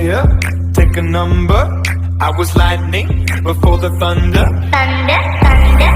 fire, take a number. I was lightning before the thunder. Thunder, thunder,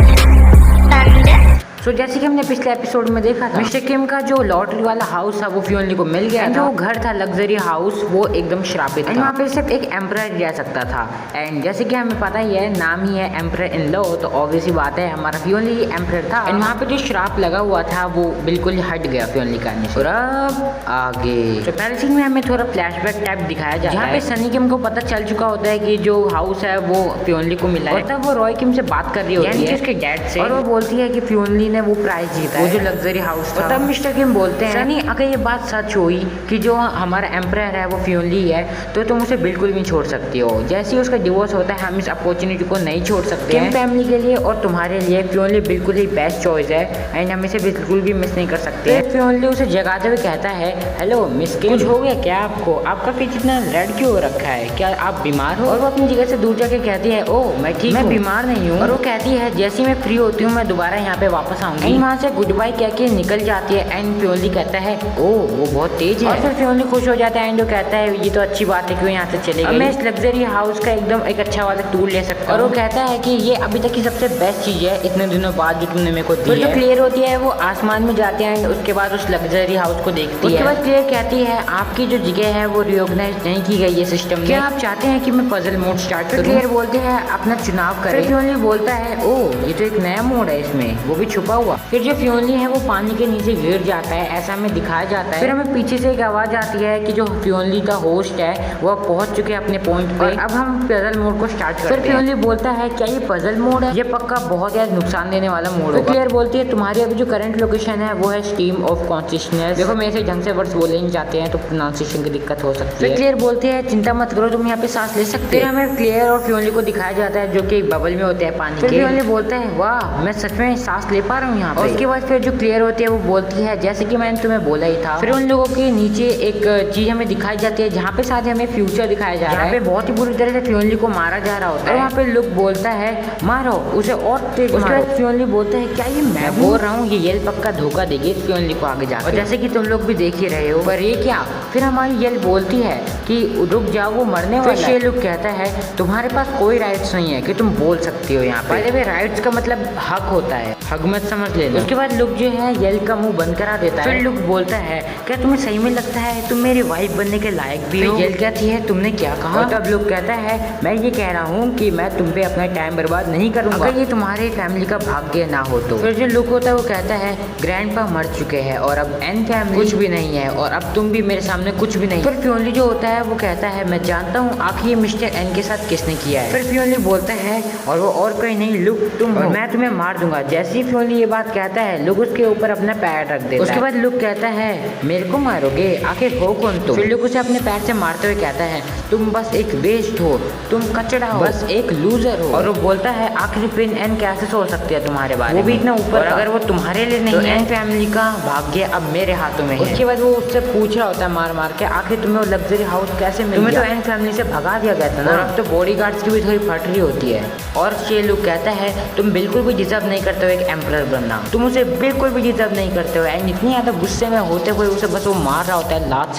thunder. सो जैसे कि हमने पिछले episode में देखा था, मिस्टर किम का जो लॉटरी वाला हाउस था वो फियोनली को मिल गया था। जो घर था लग्जरी हाउस वो एकदम श्रापित था। वहाँ पे सिर्फ एक एम्परर रह सकता था। एंड जैसे कि हमें पता ही है, नाम ही है एम्परर इन लॉ, तो ऑब्वियसली बात है हमारा फियोनली एम्परर था। एंड वहाँ पे जो श्राप लगा हुआ था वो बिल्कुल हट गया फियोनली करने से। और अब आगे तो पहले सीन में हमें थोड़ा फ्लैशबैक टाइप दिखाया जाता है, जहाँ पे सनी किम को पता चल चुका होता है कि जो हाउस है वो फियोनली को मिला है। तब वो रॉय किम से बात कर रही होती है उसके डैड से, और वो बोलती है कि फियोनली ने वो प्राइज जीता है, वो जो लग्जरी हाउस था। तब मिस्टर किम बोलते हैं, सनी अगर ये बात सच हुई कि जो हमारा एम्परर है वो फियोनली है, तो तुम उसे बिल्कुल भी छोड़ सकती हो। जैसे ही उसका डिवोर्स होता है हम इस अपॉर्चुनिटी को नहीं छोड़ सकते हैं। फैमिली के लिए और तुम्हारे लिए फियोनली बिल्कुल ही बेस्ट चॉइस है एंड हम इसे बिल्कुल भी मिस नहीं कर सकते। फियोनली उसे जगाते हुए कहता है, हेलो मिस किम, कुछ हो गया क्या आपको? आपका फेस इतना रेड क्यों हो रखा है? क्या आप बीमार हो? और वो अपनी जगह से दूर जाके कहती है, ओह मैं ठीक, मैं बीमार नहीं हूँ। और वो कहती है, जैसे मैं फ्री होती हूँ मैं दोबारा यहाँ पे वापस आऊंगी। वहाँ से गुड बाय कह के निकल जाती है एंड फियोनली कहता है, ओह वो बहुत तेज है। और फिर फियोनली खुश हो जाता है एंड वो कहता है, ये तो अच्छी बात है, क्यों यहाँ से चले गए? मैं इस लग्जरी हाउस का एकदम एक अच्छा वाला टूर ले सकता हूँ। और वो कहता है कि ये अभी तक की सबसे बेस्ट चीज है इतने दिनों बाद जो तुमने मेरे को दी है। क्लियर होती है वो आसमान में जाते हैं एंड उसके बाद उस लग्जरी हाउस को देखती है। उसके बाद क्लियर कहती है, आपकी जो जगह है वो रिकॉग्नाइज नहीं की गई है सिस्टम में, क्या आप चाहते हैं कि मैं पजल मोड स्टार्ट करूं? क्लियर बोलते हैं अपना चुनाव करें। फियोनली बोलता है, ओह ये तो एक नया मोड है इसमें, वो भी छुपा हुआ। फिर जो फियोनली है वो पानी के नीचे गिर जाता है, ऐसा हमें दिखाया जाता है। फिर हमें पीछे से एक आवाज आती है कि जो फियोनली का होस्ट है वो पहुंच चुके हैं अपने पॉइंट पे, अब हम पजल मोड को स्टार्ट करते हैं। फिर फियोनली बोलता है, क्या ये पजल मोड है? ये पक्का बहुत ज्यादा नुकसान देने वाला मोड है। क्लियर बोलती है, तुम्हारी अभी जो करंट लोकेशन है वो है स्ट्रीम ऑफ कॉन्शियसनेस। देखो मेरे से ढंग से वर्ड्स बोले नहीं जाते हैं तो प्रोनाउंसिएशन की दिक्कत हो सकती है। क्लियर बोलते हैं, चिंता मत करो, तुम यहाँ पे सांस ले सकते हो। हमें क्लियर और फियोनली को दिखाया जाता है जो कि एक बबल में होते हैं पानी के। फियोनली बोलते हैं, वाह मैं सच में सांस ले पा रहा हूँ यहाँ पे। उसके बाद फिर जो क्लियर होती है वो बोलती है, जैसे कि मैंने तुम्हें बोला ही था। फिर उन लोगों के नीचे एक चीज हमें दिखाई जाती है जहाँ पे साथ हमें फ्यूचर दिखाया जा रहा है, बहुत ही बुरी तरह से फियोनली को मारा जा रहा होता है। वहाँ पे लुक बोलता है, मारो उसे और तेज मारो। फियोनली बोलता है, क्या ये मैं बोल रहा हूँ? ये येल पक्का धोखा देगी फियोनली को आगे जाकर, और जैसे कि तुम लोग भी देख ही रहे हो। पर ये क्या? फिर हमारी येल बोलती है कि रुक जाओ वो मरने वाला है। लुक कहता है, तुम्हारे पास कोई राइट्स नहीं है कि तुम बोल सकती हो यहाँ पे। राइट्स का मतलब हक होता है, हक मत समझ लेना। उसके बाद लुक जो है येल का मुंह बंद करा देता है। फिर लुक बोलता है, क्या तुम्हें सही में लगता है तुम मेरी वाइफ बनने के लायक भी हो? येल कहती है, तुमने क्या कहा? तब लुक कहता है, मैं ये कह रहा हूँ कि मैं तुम पे अपना टाइम बर्बाद नहीं करूंगा अगर ये तुम्हारे फैमिली का भाग्य ना हो तो। फिर जो लुक होता है वो कहता है, ग्रैंडपा मर चुके हैं और अब एन फैमिली कुछ भी नहीं है और अब तुम भी मेरे सामने कुछ भी नहीं। फिर फियोनली जो होता है वो कहता है, मैं जानता हूँ आखिर ये मिस्टर एन के साथ किसने किया है। फिर फियोनली बोलता है, और वो और कोई नहीं लुक तुम हो, मैं तुम्हें मार दूंगा। जैसे ही फियोनली ये बात कहता है लुक उसके ऊपर अपना पैर रख देता है। उसके बाद लुक कहता है, मेरे को मारोगे? आखिर हो कौन तुम? फिर लुक उसे अपने पैर से मारते हुए कहता है, तुम बस एक वेस्ट हो, तुम कचड़ा हो, बस एक लूजर हो। और वो बोलता है, आखिर फिर एन कैसे सोच सकती है तुम्हारे बारे में, वो भी इतना ऊपर? अगर वो तुम्हारे लिए नहीं है, एन फैमिली का भाग्य अब मेरे हाथों में है। उसके बाद वो उससे पूछ रहा होता है मार मार के, आखिर तुम्हें वो लग्जरी हाउस कैसे मिल गया? तुम्हें तो एन फैमिली से भगा दिया गया था ना। और अब तो बॉडीगार्ड्स की भी थोड़ी फट रही होती है। और ये लुक कहता है, तुम बिल्कुल भी डिजर्व नहीं करते हो एक एम्परर बनना, तुम उसे बिल्कुल भी डिजर्व नहीं करते हो। एंड इतनी ज्यादा गुस्से में होते हुए उसे बस वो मार रहा होता है लात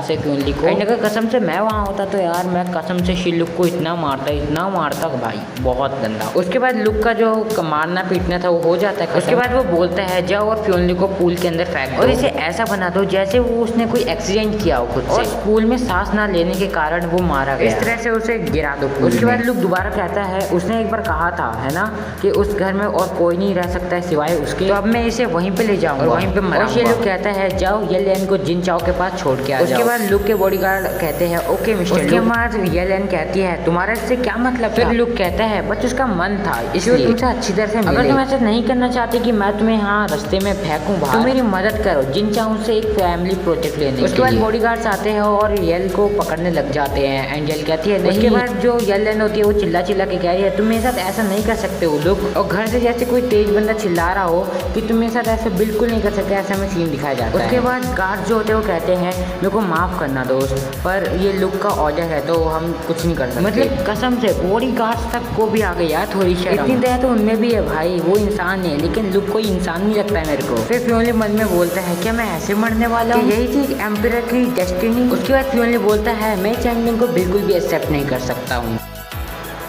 से फियोनली को। एंड अगर कसम से मैं वहाँ होता तो यार मैं कसम से शी लुक को इतना मारता भाई, बहुत गंदा। उसके बाद लुक का जो मारना पीटना था वो हो जाता है। उसके बाद वो बोलता है, जाओ और फियोनली को पूल के अंदर फेंक दो और इसे ऐसा बना दो जैसे वो उसने कोई एक्सीडेंट किया हो खुद से, और पूल में सांस ना लेने के कारण वो मारा गया। इस तरह से उसे गिरा दो। उसके बाद लुक दोबारा कहता है, उसने एक बार कहा था है ना कि उस घर में और कोई नहीं रह सकता है सिवाय उसके, तो अब मैं इसे वहीं पे ले जाऊंगा और वहीं पे मराऊंगा। ये लुक कहता है, जाओ येलेन को जिन चाओ के पास छोड़ के आ जाओ। उसके बाद लुक के बॉडीगार्ड कहते हैं, ओके मिस्टर। उसके बाद येलेन कहती है, तुम्हारा इससे क्या मतलब? फिर लुक कहता है, बस उसका मन था इसलिए तुमसे अच्छी तरह से मिले। अगर तुम ऐसा नहीं करना चाहते कि मैं तुम्हें यहाँ रास्ते में फेंकूं बाहर, तो मेरी मदद करो जिन चाओ से एक फैमिली प्रोजेक्ट लेने। उसके बाद बॉडीगार्ड्स आते हैं और येल को पकड़ने लग जाते हैं एंड येल कहती है नहीं। उसके बाद जो येलेन होती है वो चिल्ला के कह रही है, तुम मेरे साथ ऐसा नहीं कर सकते हो लुक। और घर से जैसे कोई तेज बंदा चिल्ला चिल्ला रहा हो कि तुम मेरे साथ ऐसे बिल्कुल नहीं कर सकते, ऐसा हमें सीन दिखाया जाता है। उसके बाद गार्ड जो होते हैं वो कहते हैं मेरे को माफ़ करना दोस्त, पर ये लुक का ऑर्डर है तो हम कुछ नहीं कर सकते। मतलब कसम से बॉडी गार्ड्स तक को भी आ गई यार थोड़ी शर्म। इतनी दया तो उनमें भी है भाई, वो इंसान है लेकिन लुक कोई इंसान नहीं लगता है मेरे को। फिर फ्योनली मन में बोलता है क्या मैं ऐसे मरने वाला हूँ, यही थी एम्परर की डेस्टिनी। उसके बाद फ्योनली बोलता है मैं इस एंडिंग को बिल्कुल भी एक्सेप्ट नहीं कर सकता हूँ,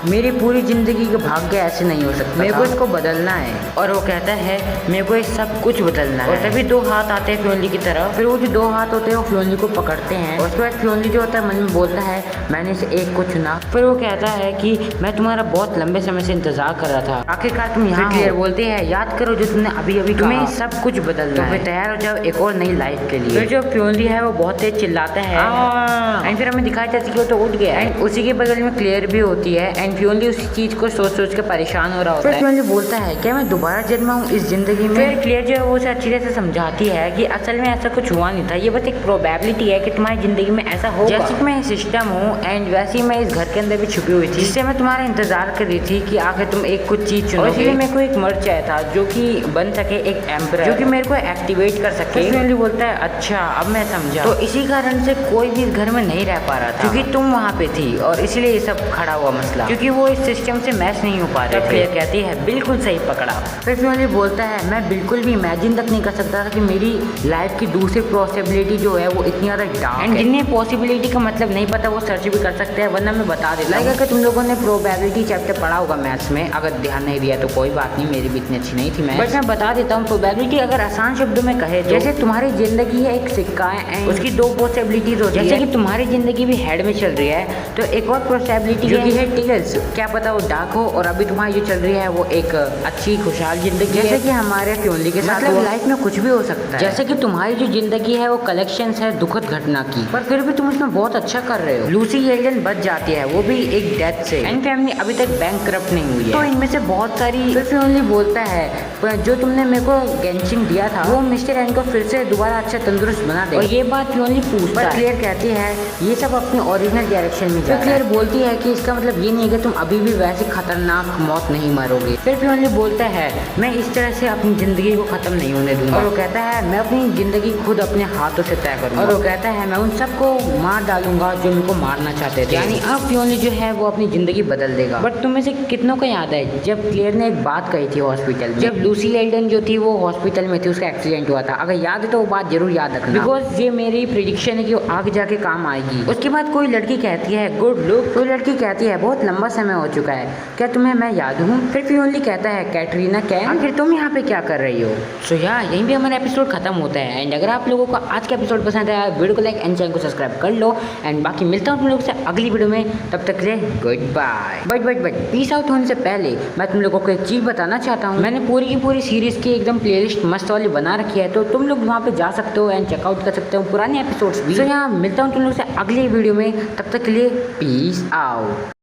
मेरी पूरी ज़िंदगी का भाग्य ऐसे नहीं हो सकता, मेरे को इसको बदलना है। और वो कहता है मेरे को ये सब कुछ बदलना है। और तभी दो हाथ आते हैं फ्योनली की तरफ, फिर वो जो दो हाथ होते हैं वो फ्योनली को पकड़ते हैं। और उसके बाद फ्योनली जो होता है मन में बोलता है मैंने इसे एक को चुना। फिर वो कहता है कि मैं तुम्हारा बहुत लंबे समय से इंतजार कर रहा था, आखिरकार तुम यहाँ क्लियर बोलते हैं याद करो जो तुमने अभी अभी तुम्हें सब कुछ बदलना है, फिर तैयार हो जाओ एक और नई लाइफ के लिए। फिर जो फ्योनली है वो बहुत तेज चिल्लाता है एंड फिर हमें दिखाया जाता है कि वो तो उठ गया एंड उसी के बगल में क्लियर भी होती है एंड फ्योनली उसी चीज को सोच सोच के परेशान हो रहा होता है। फ्योनली बोलता है क्या मैं दोबारा जन्मा हूँ इस जिंदगी में। फिर क्लियर जो है वो उसे अच्छी तरह से समझाती है कि असल में ऐसा कुछ हुआ नहीं था, ये बस एक प्रोबेबिलिटी है कि तुम्हारी जिंदगी में ऐसा होगा। जैसे कि मैं सिस्टम हूँ एंड वैसे ही मैं इस घर के अंदर भी छुपी हुई थी, जिससे मैं तुम्हारा इंतजार कर रही थी कि आखिर तुम एक कुछ चीज चुनो। इसलिए मेरे को एक मर्द चाहिए था जो कि बन सके एक एम्परर, जो कि मेरे को एक्टिवेट कर सके। फ्योनली बोलता है अच्छा अब मैं समझा, तो इसी कारण से कोई भी इस घर में नहीं रह पा रहा था क्योंकि तुम वहाँ पे थी और इसलिए ये सब खड़ा हुआ मसला, क्योंकि वो इस सिस्टम से मैच नहीं हो पा रहे थे। क्लियर कहती है बिल्कुल सही पकड़ा। फिर फ्योनली बोलता है मैं बिल्कुल भी इमेजिन तक नहीं कर सकता था कि मेरी लाइफ की दूसरी पॉसिबिलिटी जो है वो इतनी ज़्यादा डार्क है। जिन्हें पॉसिबिलिटी का मतलब नहीं पता वो सर्च भी कर सकते हैं, वरना मैं बता देता हूं। अगर तुम लोगों ने प्रोबेबिलिटी चैप्टर पढ़ा होगा मैथ्स में, अगर ध्यान नहीं दिया तो कोई बात नहीं, मेरी भी इतनी अच्छी नहीं थी मैथ्स, बट मैं बता देता हूँ। प्रोबेबिलिटी अगर आसान शब्दों में कहे तो जैसे तुम्हारी जिंदगी है एक सिक्का है एंड उसकी दो पॉसिबिलिटीज होती है, जैसे कि तुम्हारी जिंदगी भी हेड में चल रही है तो एक और पॉसिबिलिटी है टेल्स, क्या पता वो डार्क हो और अभी तुम्हारी जो चल रही है वो एक अच्छी खुशहाल जिंदगी, जैसे कि हमारे फ्योनली के साथ मतलब लाइफ में कुछ भी हो सकता है। जैसे कि तुम्हारी जो जिंदगी है वो कलेक्शंस है दुखद घटना की, पर फिर भी तुम उसमें बहुत अच्छा कर रहे हो। लूसी येल्डन बच जाती है, वो भी एक डेथ से, एंड फैमिली अभी तक बैंकक्रप्ट नहीं हुई है, तो इनमें से बहुत सारी। फिर फ्योनली बोलता है जो तुमने मेरे को गेंशिन दिया था वो मिस्टर एन को फिर से दोबारा अच्छा तंदुरुस्त बना दे। और ये बात फ्योनली पूछता है, क्लियर कहती है ये सब अपनी ओरिजिनल डायरेक्शन में। फिर क्लियर बोलती है कि इसका मतलब ये नहीं है कि तुम अभी भी वैसे खतरनाक मौत नहीं मरोगे। फिर फ्योनली बोलता है मैं इस तरह से अपनी जिंदगी को खत्म नहीं होने दूंगा। और वो कहता है मैं अपनी जिंदगी खुद अपने हाथों से तय करूंगा। और वो कहता है मैं उन सबको मार डालूंगा जो मेरे को मारना चाहते थे। यानी अब फ्योनली जो है वो अपनी जिंदगी बदल देगा। बट तुम में से कितनों को याद है जब क्लियर ने एक बात कही थी हॉस्पिटल में, जब लूसी येल्डन जो थी वो हॉस्पिटल में थी, उसका एक्सीडेंट हुआ था। अगर याद है तो वो बात जरूर याद रखना, बिकॉज ये मेरी प्रिडिक्शन है कि वो आगे जाके काम आएगी। उसके बाद कोई लड़की कहती है गुड लुक, तो लड़की कहती है बहुत लंबा समय हो चुका है, क्या तुम्हें मैं याद हूँ? फिर फ्योनली कहता है कैटरीना कैफ, आखिर तुम यहाँ पे क्या कर रही हो? सो यार यहीं पे हमारा एपिसोड खत्म होता है। एंड अगर आप लोगों को आज का एपिसोड पसंद आया वीडियो को लाइक एंड चैनल को सब्सक्राइब कर लो। एंड बाकी मिलता हूँ तुम लोगों से अगली वीडियो में, तब तक के लिए goodbye. But peace out होने से पहले मैं तुम लोगों को एक चीज़ बताना चाहता हूँ, मैंने पूरी की पूरी सीरीज़ की एकदम प्लेलिस्ट मस्त वाली बना रखी है, तो तुम लोग वहाँ पे जा सकते हो एंड चेकआउट कर सकते हो पुराने एपिसोड्स भी। तो यहाँ मिलता हूँ तुम लोग से अगली वीडियो में, तब तक के लिए पीस आउट।